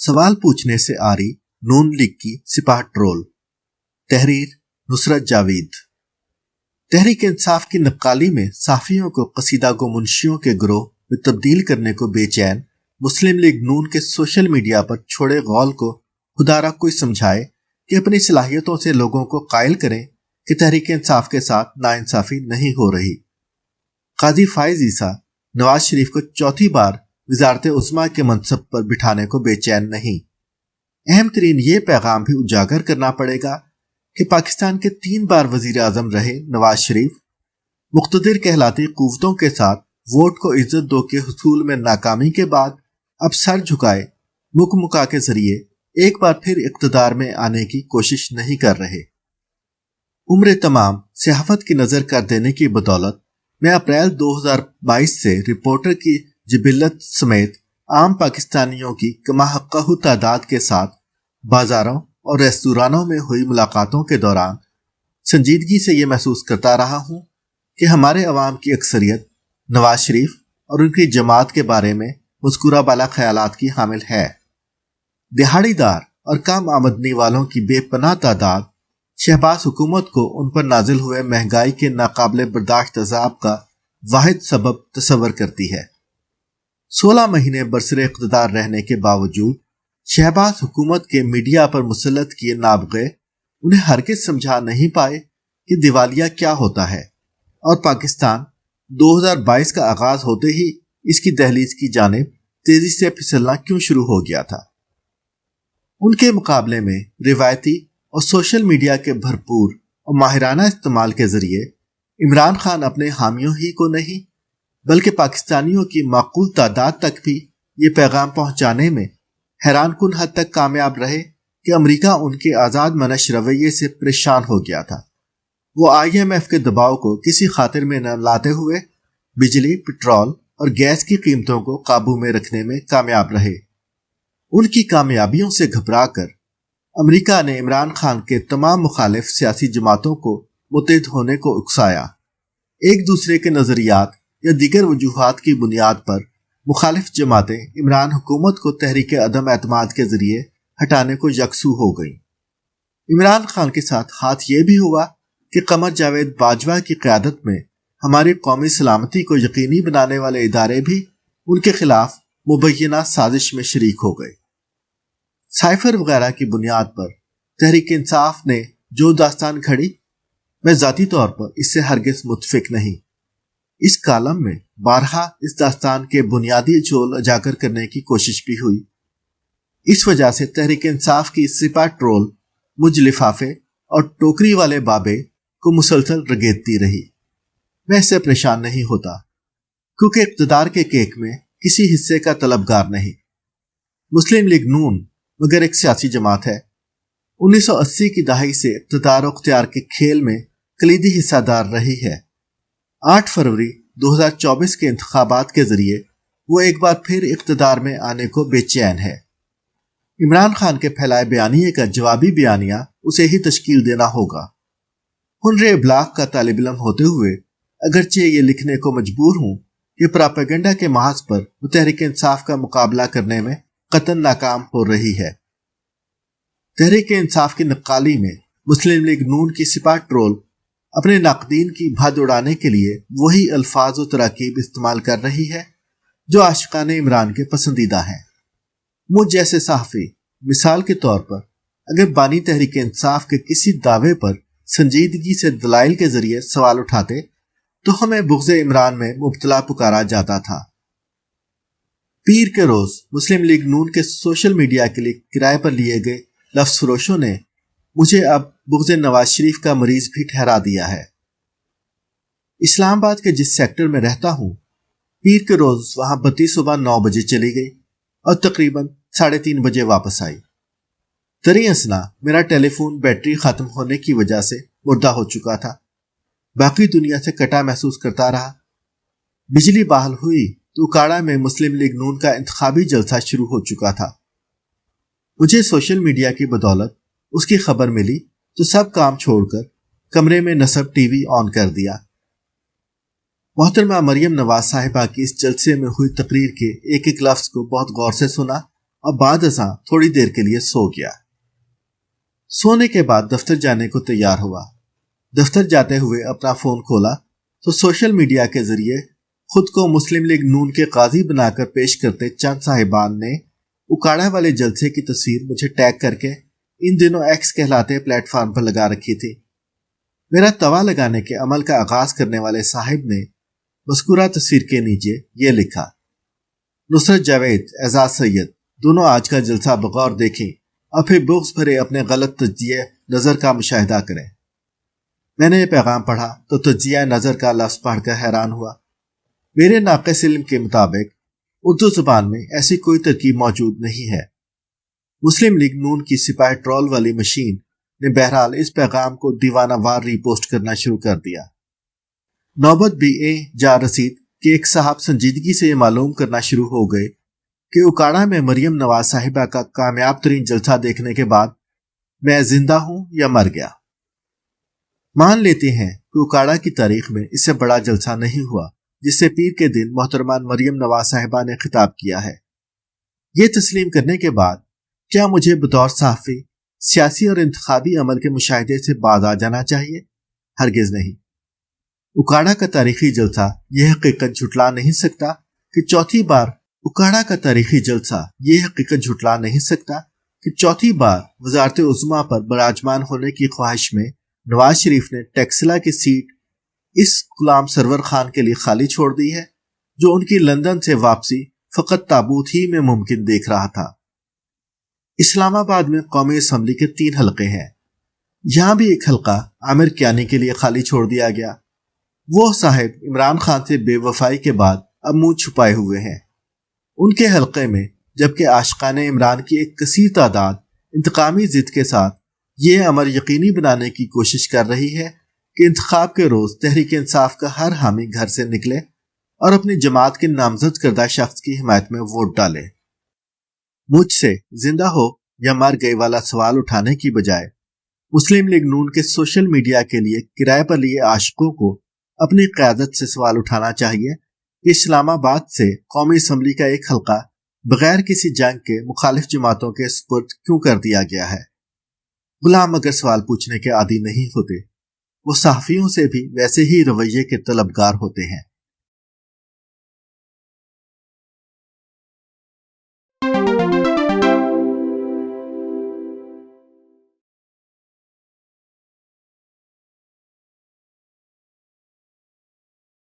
सवाल पूछने से आरी नून लीग की सिपाह ट्रोल। तहरीर नुसरत जावेद। तहरीक इंसाफ की नक्काली में साफियों को कसीदा गो मुंशियों के गिरोह में तब्दील करने को बेचैन मुस्लिम लीग नून के सोशल मीडिया पर छोड़े गौल को खुदारा कोई समझाए कि अपनी सलाहियतों से लोगों को कायल करें कि तहरीक इंसाफ के साथ नाइंसाफी नहीं हो रही। काजी फाइज ईसा नवाज शरीफ को चौथी बार वजारत उस्मा के मनसब पर बिठाने को बेचैन नहीं। अहम तरीन ये पैगाम भी उजागर करना पड़ेगा कि पाकिस्तान के 3 बार वजीर आजम रहे नवाज शरीफ मुख्तदिर कहलाती कुव्वतों के साथ वोट को इज्जत दो के हुसूल में नाकामी के बाद अब सर झुकाए मुक मुका के जरिए एक बार फिर इख्तदार में आने की कोशिश नहीं कर रहे। उम्र तमाम सियाफत की नजर कर देने की बदौलत मैं अप्रैल 2022 से रिपोर्टर की जिबिल्लत समेत आम पाकिस्तानियों की कमाहक्काहु तादाद के साथ बाजारों और रेस्तुरानों में हुई मुलाकातों के दौरान संजीदगी से ये महसूस करता रहा हूं कि हमारे अवाम की अक्सरियत नवाज शरीफ और उनकी जमात के बारे में मुस्कुरा बाला ख्यालात की हामिल है। दिहाड़ीदार और कम आमदनी वालों की बेपनाह तादाद शहबाज हुकूमत को उन पर नाजिल हुए महंगाई के नाकाबिले बर्दाश्त अजाब का वाहिद सबब तस्वर करती है। 16 महीने बरसरे इख्तिदार रहने के बावजूद शहबाज हुकूमत के मीडिया पर मुसल्लत किए नाबगे उन्हें हरगिज़ समझा नहीं पाए कि दिवालिया क्या होता है और पाकिस्तान 2022 का आगाज होते ही इसकी दहलीज की जानिब तेजी से फिसलना क्यों शुरू हो गया था। उनके मुकाबले में रिवायती और सोशल मीडिया के भरपूर और माहिराना इस्तेमाल के जरिए इमरान खान अपने हामियों ही को नहीं बल्कि पाकिस्तानियों की माकूल तादाद तक भी ये पैगाम पहुंचाने में हैरान कुन हद तक कामयाब रहे कि अमेरिका उनके आजाद मनश रवैये से परेशान हो गया था। वो IMF के दबाव को किसी खातिर में न लाते हुए बिजली, पेट्रोल और गैस की कीमतों को काबू में रखने में कामयाब रहे। उनकी कामयाबियों से घबराकर अमेरिका ने इमरान खान के तमाम मुखालिफ सियासी जमातों को मुत्तहिद होने को उकसाया। एक दूसरे के नजरियात या दीगर वजूहात की बुनियाद पर मुखालिफ जमातें इमरान हुकूमत को तहरीक अदम एतमाद के जरिए हटाने को यकसू हो गई। इमरान खान के साथ हाथ ये भी हुआ कि कमर जावेद बाजवा की क़यादत में हमारी कौमी सलामती को यकीनी बनाने वाले इदारे भी उनके खिलाफ मुबैना साजिश में शरीक हो गए। साइफर वगैरह की बुनियाद पर तहरीक इंसाफ ने जो दास्तान घड़ी, मैं जाती तौर पर इससे हरगिज मुतफिक नहीं। इस कालम में बारहा इस दास्तान के बुनियादी झोल उजागर करने की कोशिश भी हुई। इस वजह से तहरीक इंसाफ की सिपा ट्रोल मुझ लिफाफे और टोकरी वाले बाबे को मुसलसल रगेदती रही। मैं इससे परेशान नहीं होता क्योंकि इक़्तिदार के केक में किसी हिस्से का तलबगार नहीं। मुस्लिम लीग नून मगर एक सियासी जमात है। 1980 की दहाई से इक़्तिदार और इख्तियार के खेल में कलीदी हिस्सादार रही है। 8 फरवरी 2024 के इंतखाबात के जरिए वो एक बार फिर इक़्तिदार में आने को बेचैन है। इमरान खान के फैलाए बयानिए का जवाबी बयानिया उसे ही तश्कील देना होगा। हुनरे इब्लाग का तालिब इल्म होते हुए अगरचे ये लिखने को मजबूर हूं कि प्रोपेगेंडा के महाज पर वो तहरीक इंसाफ का मुकाबला करने में कतन नाकाम हो रही है। तहरीक इंसाफ की नक्काली में मुस्लिम लीग नून की सिपा ट्रोल अपने नाकदीन की भद उड़ाने के लिए वही अल्फाज और तराकीब इस्तेमाल कर रही है जो आशिकाने इमरान के पसंदीदा हैं। मुझ जैसे सहाफ़ी मिसाल के तौर पर अगर बानी तहरीक इंसाफ के किसी दावे पर संजीदगी से दलाइल के जरिए सवाल उठाते तो हमें बुग़्ज़े इमरान में मुब्तला पुकारा जाता था। पीर के रोज मुस्लिम लीग नून के सोशल मीडिया के लिए किराए पर लिए गए लफ्ज़ फरोशों ने मुझे अब बुग़्ज़े नवाज शरीफ का मरीज भी ठहरा दिया है। इस्लामाबाद के जिस सेक्टर में रहता हूँ, पीर के रोज वहां बत्ती सुबह 9 बजे चली गई और तकरीबन 3:30 बजे वापस आई। तरी असना मेरा टेलीफोन बैटरी खत्म होने की वजह से मुर्दा हो चुका था। बाकी दुनिया से कटा महसूस करता रहा। बिजली बहाल हुई तो उकाड़ा में मुस्लिम लीग नून का इंतखाबी जलसा शुरू हो चुका था। मुझे सोशल मीडिया की बदौलत उसकी खबर मिली तो सब काम छोड़कर कमरे में नसब टीवी ऑन कर दिया। मोहतरमा मरियम नवाज साहिबा की इस जलसे में हुई तकरीर के एक एक लफ्ज को बहुत गौर से सुना اور بعد ازاں تھوڑی دیر کے لیے سو گیا۔ سونے کے بعد دفتر جانے کو تیار ہوا۔ دفتر جاتے ہوئے اپنا فون کھولا تو سوشل میڈیا کے ذریعے خود کو مسلم لیگ نون کے قاضی بنا کر پیش کرتے چند صاحبان نے اکاڑا والے جلسے کی تصویر مجھے ٹیگ کر کے ان دنوں ایکس کہلاتے پلیٹ فارم پر لگا رکھی تھی۔ میرا توا لگانے کے عمل کا آغاز کرنے والے صاحب نے مذکورہ تصویر کے نیچے یہ لکھا: نصرت جاوید، اعزاز سید، دونوں آج کا جلسہ بغور دیکھیں اور پھر بغض بھرے اپنے غلط تجزیہ نظر کا مشاہدہ کریں۔ میں نے یہ پیغام پڑھا تو تجزیہ نظر کا لفظ پڑھ کر حیران ہوا۔ میرے ناقص علم کے مطابق اردو زبان میں ایسی کوئی ترکیب موجود نہیں ہے۔ مسلم لیگ نون کی سپاہی ٹرول والی مشین نے بہرحال اس پیغام کو دیوانہ وار ری پوسٹ کرنا شروع کر دیا۔ نوبت بھی جا رسید کہ ایک صاحب سنجیدگی سے یہ معلوم کرنا شروع ہو گئے کہ اکاڑا میں مریم نواز صاحبہ کا کامیاب ترین جلسہ دیکھنے کے بعد میں زندہ ہوں یا مر گیا۔ مان لیتے ہیں کہ اکاڑا کی تاریخ میں اس سے بڑا جلسہ نہیں ہوا جس سے پیر کے دن محترمہ مریم نواز صاحبہ نے خطاب کیا ہے۔ یہ تسلیم کرنے کے بعد کیا مجھے بطور صحافی سیاسی اور انتخابی عمل کے مشاہدے سے باز آ جانا چاہیے؟ ہرگز نہیں۔ اکاڑا کا تاریخی جلسہ یہ حقیقت جھٹلا نہیں سکتا کہ چوتھی بار وزارت عظمیٰ پر براجمان ہونے کی خواہش میں نواز شریف نے ٹیکسلا کی سیٹ اس غلام سرور خان کے لیے خالی چھوڑ دی ہے جو ان کی لندن سے واپسی فقط تابوت ہی میں ممکن دیکھ رہا تھا۔ اسلام آباد میں قومی اسمبلی کے 3 حلقے ہیں۔ یہاں بھی ایک حلقہ عامر کیانی کے لیے خالی چھوڑ دیا گیا۔ وہ صاحب عمران خان سے بے وفائی کے بعد اب منہ چھپائے ہوئے ہیں۔ ان کے حلقے میں جبکہ عاشقان عمران کی ایک کثیر تعداد انتقامی ضد کے ساتھ یہ امر یقینی بنانے کی کوشش کر رہی ہے کہ انتخاب کے روز تحریک انصاف کا ہر حامی گھر سے نکلے اور اپنی جماعت کے نامزد کردہ شخص کی حمایت میں ووٹ ڈالے۔ مجھ سے زندہ ہو یا مر گئے والا سوال اٹھانے کی بجائے مسلم لیگ نون کے سوشل میڈیا کے لیے کرائے پر لیے عاشقوں کو اپنی قیادت سے سوال اٹھانا چاہیے کہ اسلام آباد سے قومی اسمبلی کا ایک حلقہ بغیر کسی جنگ کے مخالف جماعتوں کے سپرد کیوں کر دیا گیا ہے۔ غلام اگر سوال پوچھنے کے عادی نہیں ہوتے، وہ صحافیوں سے بھی ویسے ہی رویے کے طلبگار ہوتے ہیں۔